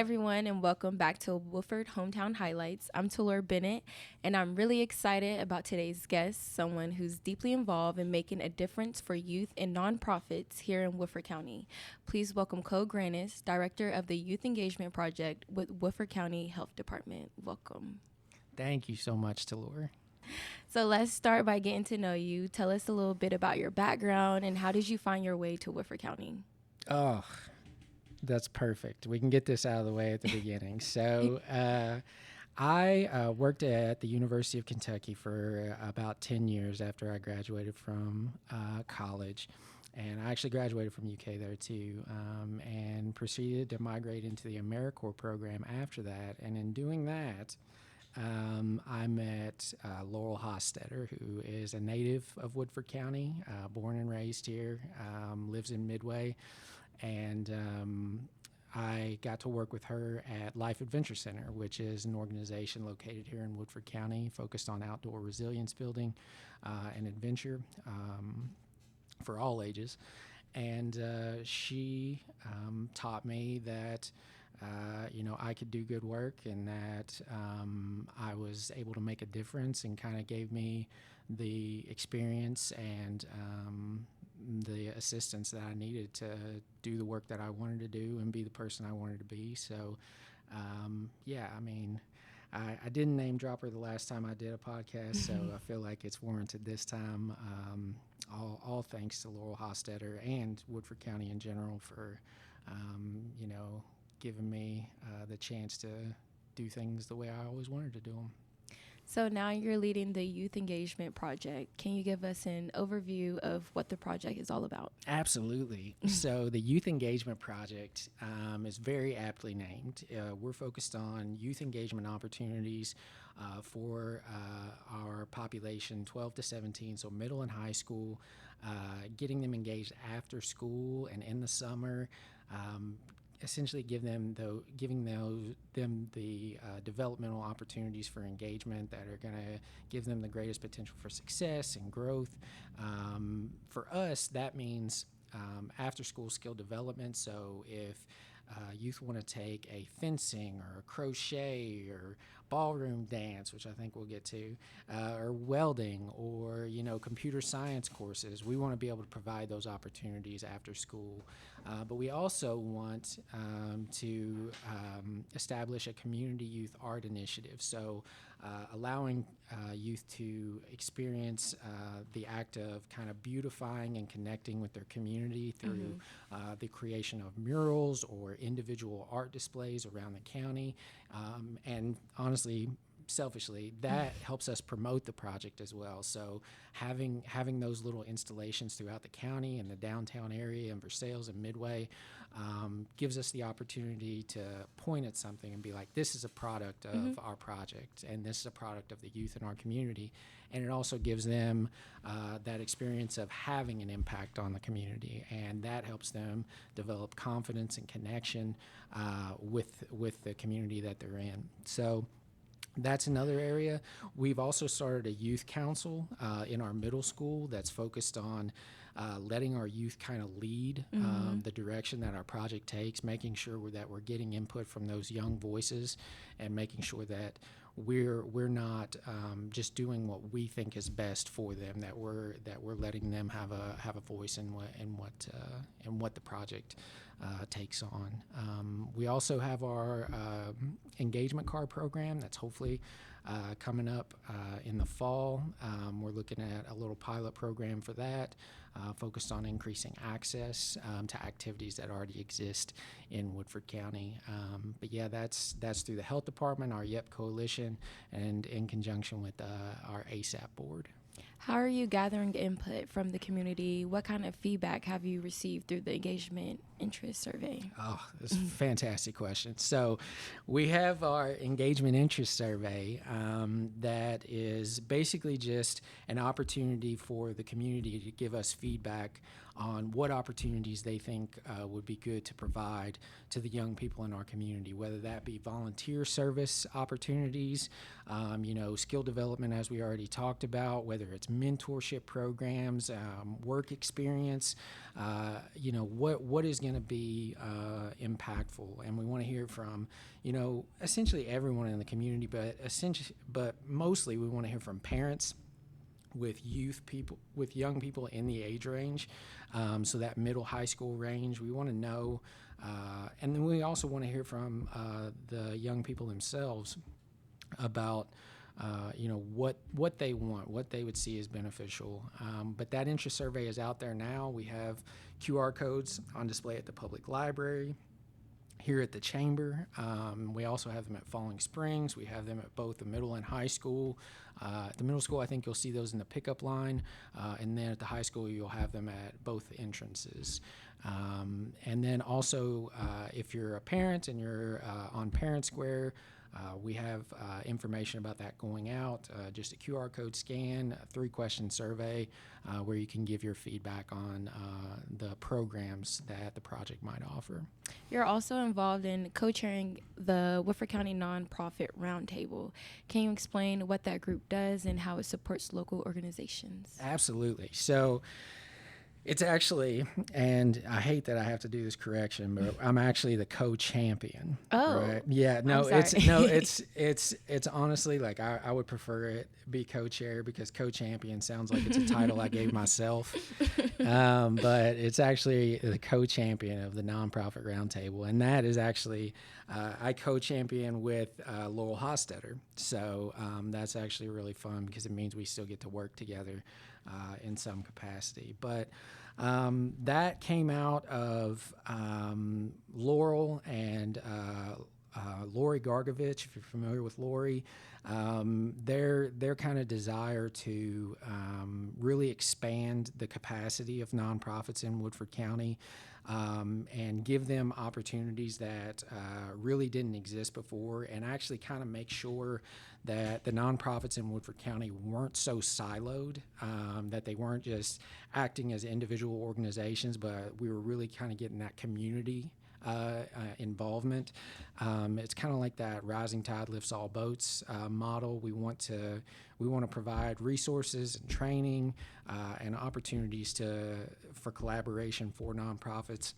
everyone, and welcome back to Woodford Hometown Highlights. I'm Talor Bennett, and I'm really excited about today's guest, someone who's deeply involved in making a difference for youth and nonprofits here in Woodford County. Please welcome Cole Granis, Director of the Youth Engagement Project with Woodford County Health Department. Welcome. Thank you so much, Talor. So let's start by getting to know you. Tell us a little bit about your background and how did you find your way to Woodford County? Oh, that's perfect. We can get this out of the way at the beginning. So I worked at the University of Kentucky for about 10 years after I graduated from college. And I actually graduated from UK there too, and proceeded to migrate into the AmeriCorps program after that. And in doing that, I met Laurel Hostetter, who is a native of Woodford County, born and raised here, lives in Midway, and I got to work with her at Life Adventure Center, which is an organization located here in Woodford County focused on outdoor resilience building and adventure for all ages. And she taught me that I could do good work and that I was able to make a difference, and kind of gave me the experience and the assistance that I needed to do the work that I wanted to do and be the person I wanted to be. So, I didn't name drop her the last time I did a podcast, so I feel like it's warranted this time. All thanks to Laurel Hostetter and Woodford County in general for, giving me the chance to do things the way I always wanted to do them. So now you're leading the Youth Engagement Project. Can you give us an overview of what the project is all about? Absolutely. So the Youth Engagement Project is very aptly named. We're focused on youth engagement opportunities for our population 12 to 17, so middle and high school, getting them engaged after school and in the summer, essentially giving them the developmental opportunities for engagement that are going to give them the greatest potential for success and growth. For us, that means after school skill development. So if youth want to take a fencing or a crochet or ballroom dance, which I think we'll get to, or welding, or computer science courses, we want to be able to provide those opportunities after school. But we also want to establish a community youth art initiative. So allowing youth to experience the act of kind of beautifying and connecting with their community through the creation of murals or individual art displays around the county. And honestly, selfishly, that helps us promote the project as well. So having those little installations throughout the county and the downtown area and Versailles and Midway gives us the opportunity to point at something and be like, this is a product of our project, and this is a product of the youth in our community. And it also gives them that experience of having an impact on the community, and that helps them develop confidence and connection with the community that they're in. So that's another area. We've also started a youth council in our middle school that's focused on letting our youth kind of lead the direction that our project takes, making sure that we're getting input from those young voices, and making sure that we're not just doing what we think is best for them, that we're letting them have a voice in what the project takes on. We also have our engagement card program that's hopefully coming up in the fall. We're looking at a little pilot program for that, focused on increasing access to activities that already exist in Woodford County. But yeah, that's through the Health Department, our YEP Coalition, and in conjunction with our ASAP board. How are you gathering input from the community? What kind of feedback have you received through the engagement interest survey? Oh, that's a fantastic question. So we have our engagement interest survey that is basically just an opportunity for the community to give us feedback on what opportunities they think would be good to provide to the young people in our community, whether that be volunteer service opportunities, skill development, as we already talked about, whether whether it's mentorship programs, work experience, what is going to be impactful. And we want to hear from, essentially everyone in the community, but mostly we want to hear from parents with young people in the age range, so that middle high school range. We want to know, and then we also want to hear from the young people themselves about what they want, what they would see as beneficial. But that interest survey is out there now. We have QR codes on display at the public library, here at the chamber. We also have them at Falling Springs. We have them at both the middle and high school. At the middle school, I think you'll see those in the pickup line, and then at the high school, you'll have them at both entrances. And then also, if you're a parent and you're on Parent Square, we have information about that going out, just a QR code scan, a 3-question survey where you can give your feedback on the programs that the project might offer. You're also involved in co-chairing the Woodford County Nonprofit Roundtable. Can you explain what that group does and how it supports local organizations? Absolutely. So it's actually, and I hate that I have to do this correction, but I'm actually the co-champion. Oh, right? Yeah, no, it's honestly, like, I would prefer it be co-chair, because co-champion sounds like it's a title I gave myself. But it's actually the co-champion of the Nonprofit Roundtable, and that is actually I co-champion with Laurel Hostetter. So that's actually really fun, because it means we still get to work together in some capacity. But that came out of Laurel and Lori Gargovich, if you're familiar with Lori. Their kind of desire to really expand the capacity of nonprofits in Woodford County, and give them opportunities that really didn't exist before, and actually kind of make sure that the nonprofits in Woodford County weren't so siloed, that they weren't just acting as individual organizations, but we were really kind of getting that community involvement. It's kind of like that rising tide lifts all boats model. We want to provide resources and training and opportunities for collaboration for nonprofits,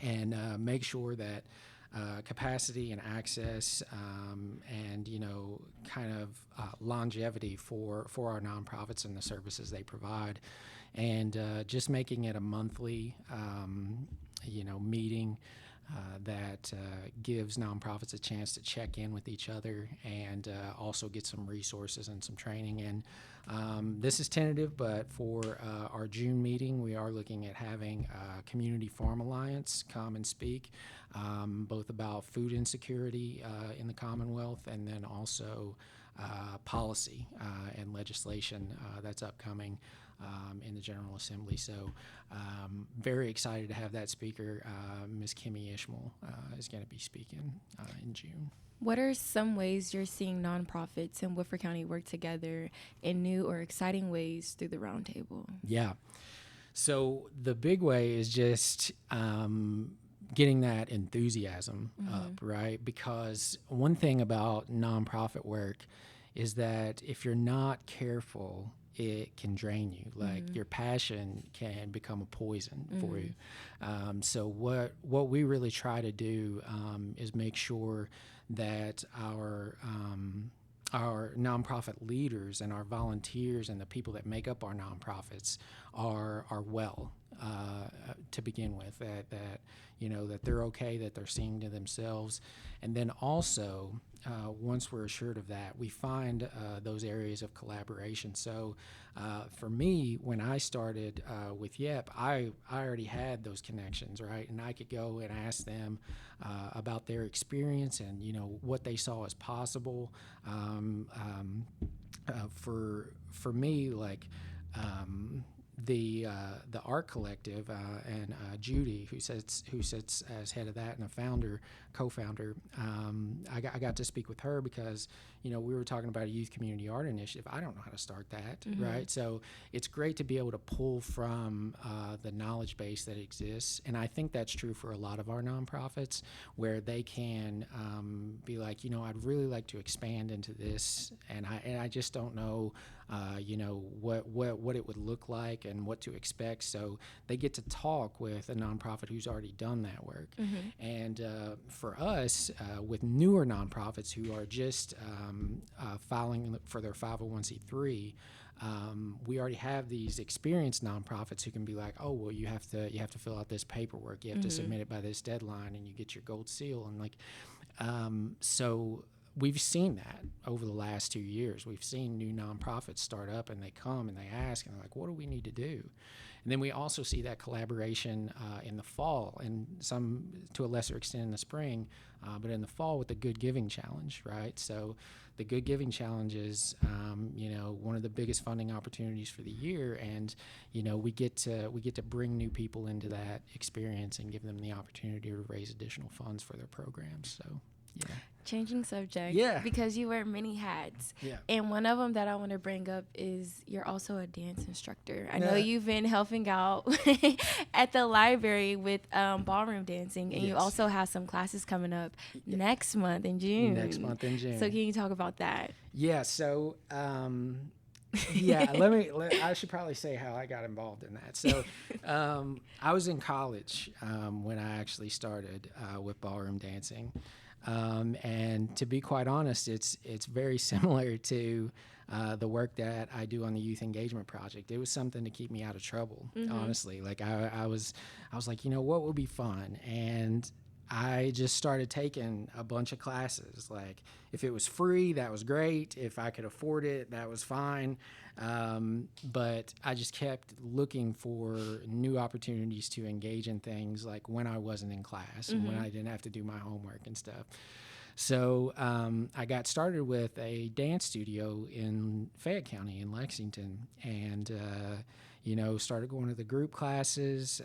and make sure that capacity and access and kind of longevity for our nonprofits and the services they provide, and just making it a monthly meeting that gives nonprofits a chance to check in with each other, and also get some resources and some training. And this is tentative, but for our June meeting, we are looking at having Community Farm Alliance come and speak, both about food insecurity in the Commonwealth, and then also policy and legislation that's upcoming in the General Assembly. So very excited to have that speaker. Ms. Kimmy Ishmael is going to be speaking in June. What are some ways you're seeing nonprofits in Woodford County work together in new or exciting ways through the roundtable? Yeah. So the big way is just getting that enthusiasm up, right? Because one thing about nonprofit work is that if you're not careful, it can drain you. Like your passion can become a poison for you. So what we really try to do is make sure that our nonprofit leaders and our volunteers and the people that make up our nonprofits are well to begin with, that they're okay, that they're seeing to themselves. And then also, once we're assured of that, we find those areas of collaboration. So for me, when I started with YEP, I already had those connections, right? And I could go and ask them about their experience and, what they saw as possible. For me, like, the Art Collective and Judy, who sits as head of that and a co-founder, I got to speak with her because we were talking about a youth community art initiative. I don't know how to start that, right? So it's great to be able to pull from the knowledge base that exists, and I think that's true for a lot of our nonprofits, where they can be like, I'd really like to expand into this, and I just don't know what it would look like and what to expect. So they get to talk with a nonprofit who's already done that work. And for us, with newer nonprofits who are just filing for their 501c3, we already have these experienced nonprofits who can be like, oh, well, you have to fill out this paperwork, you have to submit it by this deadline, and you get your gold seal. And like, so we've seen that over the last 2 years. We've seen new nonprofits start up, and they come and they ask, and they're like, what do we need to do? And then we also see that collaboration in the fall, and some to a lesser extent in the spring, but in the fall with the Good Giving Challenge, right? So the Good Giving Challenge is, one of the biggest funding opportunities for the year, and we get to bring new people into that experience and give them the opportunity to raise additional funds for their programs. So, yeah. Changing subject. Yeah. Because you wear many hats. Yeah. And one of them that I want to bring up is you're also a dance instructor. I know you've been helping out at the library with ballroom dancing, and you also have some classes coming up next month in June. So can you talk about that? Yeah. So, I should probably say how I got involved in that. So I was in college when I actually started with ballroom dancing. And to be quite honest, it's very similar to the work that I do on the Youth Engagement Project. It was something to keep me out of trouble, honestly. Like I was like, what would be fun? And I just started taking a bunch of classes. Like if it was free, that was great. If I could afford it, that was fine. But I just kept looking for new opportunities to engage in things like when I wasn't in class and when I didn't have to do my homework and stuff. So I got started with a dance studio in Fayette County in Lexington, and started going to the group classes,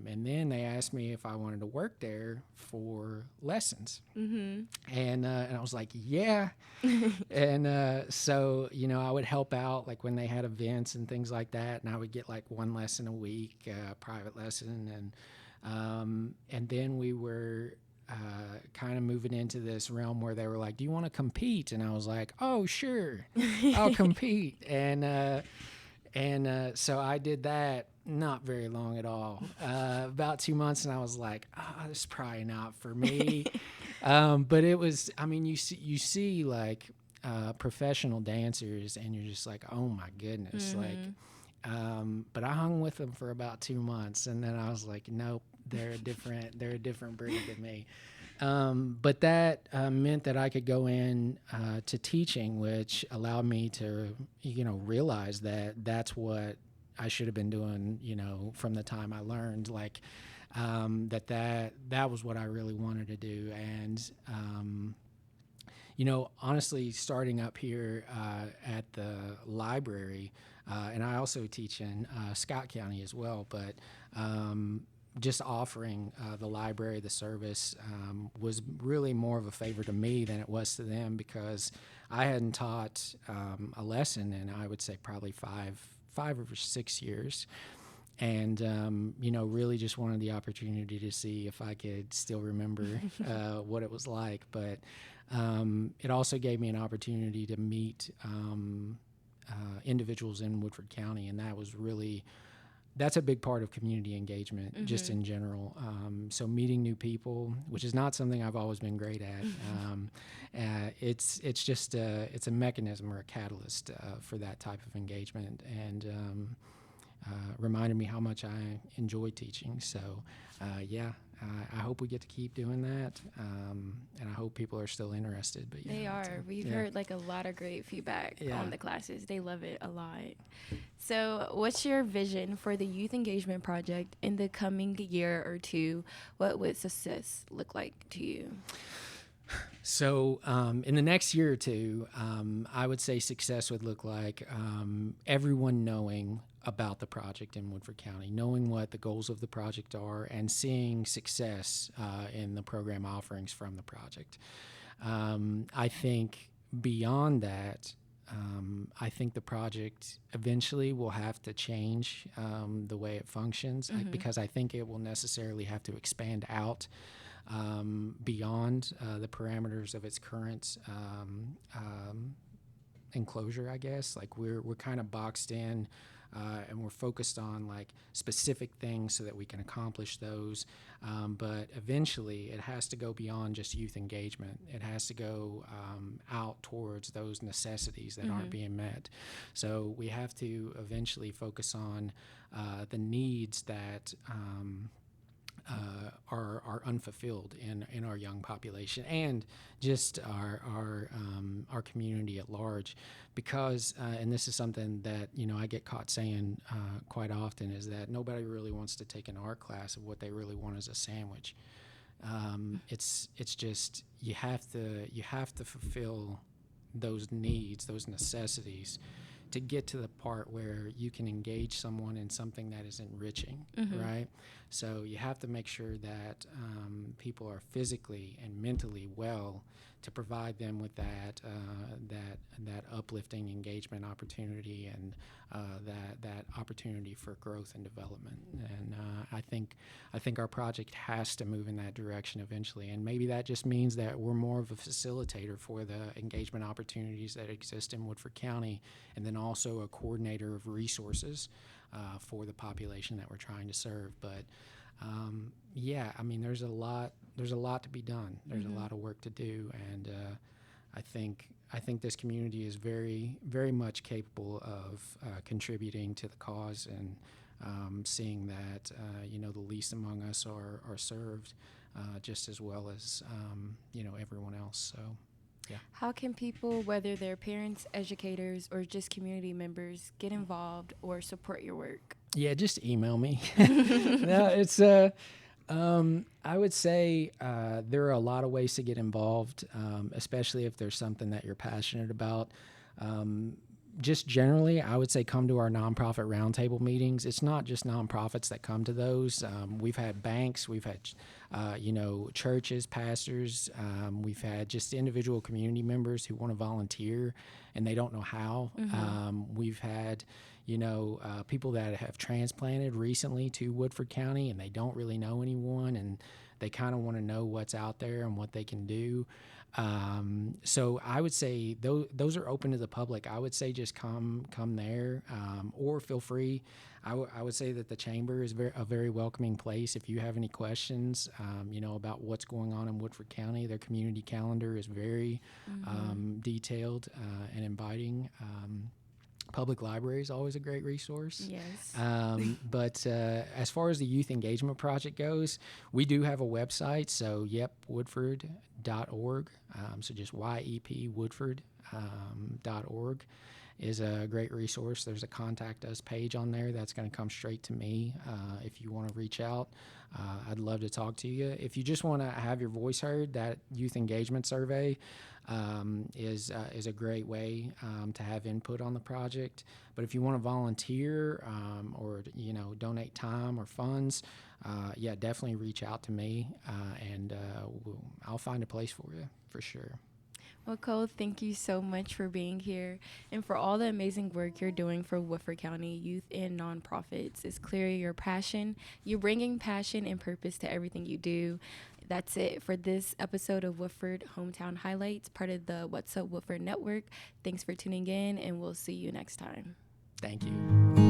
and then they asked me if I wanted to work there for lessons. And I was like, yeah. And so I would help out like when they had events and things like that, and I would get like one lesson a week, private lesson, and then we were kind of moving into this realm where they were like, do you want to compete? And I was like, oh, sure, I'll compete. And so I did that, not very long at all, about 2 months, and I was like, this is probably not for me. But it was, you see like professional dancers, and you're just like, oh my goodness. But I hung with them for about 2 months, and then I was like, nope, they're a different breed than me. But that meant that I could go in to teaching, which allowed me to, realize that that's what I should have been doing, from the time I learned, like that was what I really wanted to do. And, honestly, starting up here at the library, and I also teach in Scott County as well, but just offering the library the service was really more of a favor to me than it was to them, because I hadn't taught a lesson in, I would say, probably five or 6 years. And, really just wanted the opportunity to see if I could still remember what it was like. But it also gave me an opportunity to meet individuals in Woodford County, and that's a big part of community engagement, just in general. So meeting new people, which is not something I've always been great at. It's just it's a mechanism or a catalyst for that type of engagement, and reminded me how much I enjoy teaching. So I hope we get to keep doing that, and I hope people are still interested. But they are. We've heard like a lot of great feedback on the classes. They love it a lot. So what's your vision for the Youth Engagement Project in the coming year or two? What would success look like to you? So in the next year or two, I would say success would look like everyone knowing about the project in Woodford County, knowing what the goals of the project are, and seeing success in the program offerings from the project. I think beyond that, I think the project eventually will have to change the way it functions, because I think it will necessarily have to expand out beyond the parameters of its current enclosure, I guess. Like we're kind of boxed in, and we're focused on like specific things so that we can accomplish those. But eventually, it has to go beyond just youth engagement. It has to go out towards those necessities that aren't being met. So we have to eventually focus on the needs that are unfulfilled in our young population and just our community at large, because and this is something that I get caught saying quite often, is that nobody really wants to take an art class. Of what they really want is a sandwich. It's just you have to fulfill those needs, those necessities, to get to the part where you can engage someone in something that is enriching, right? So you have to make sure that people are physically and mentally well to provide them with that uplifting engagement opportunity and that opportunity for growth and development. And I think our project has to move in that direction eventually. And maybe that just means that we're more of a facilitator for the engagement opportunities that exist in Woodford County, and then also a coordinator of resources for the population that we're trying to serve. But yeah, I mean, there's a lot to be done. There's a lot of work to do, and I think this community is very, very much capable of contributing to the cause and seeing that the least among us are served just as well as everyone else. So. Yeah. How can people, whether they're parents, educators, or just community members, get involved or support your work? Yeah, just email me. No, it's I would say there are a lot of ways to get involved, especially if there's something that you're passionate about. Just generally, I would say come to our nonprofit roundtable meetings. It's not just nonprofits that come to those. We've had banks, we've had, churches, pastors. We've had just individual community members who want to volunteer and they don't know how. We've had, people that have transplanted recently to Woodford County and they don't really know anyone and they kind of want to know what's out there and what they can do. So I would say those are open to the public. I would say just come there, or feel free. I would say that the chamber is a very welcoming place. If you have any questions, about what's going on in Woodford County, their community calendar is very detailed and inviting. Public library is always a great resource. Yes. But as far as the Youth Engagement Project goes, we do have a website. So, woodford.org. So just YEP Woodford.org is a great resource. There's a contact us page on there that's going to come straight to me if you want to reach out. I'd love to talk to you. If you just want to have your voice heard, that youth engagement survey is a great way to have input on the project. But if you want to volunteer or donate time or funds, definitely reach out to me and I'll find a place for you for sure. Well, Cole, thank you so much for being here and for all the amazing work you're doing for Woodford County youth and nonprofits. It's clear your passion. You're bringing passion and purpose to everything you do. That's it for this episode of Woodford Hometown Highlights, part of the What's Up Woodford Network. Thanks for tuning in, and we'll see you next time. Thank you.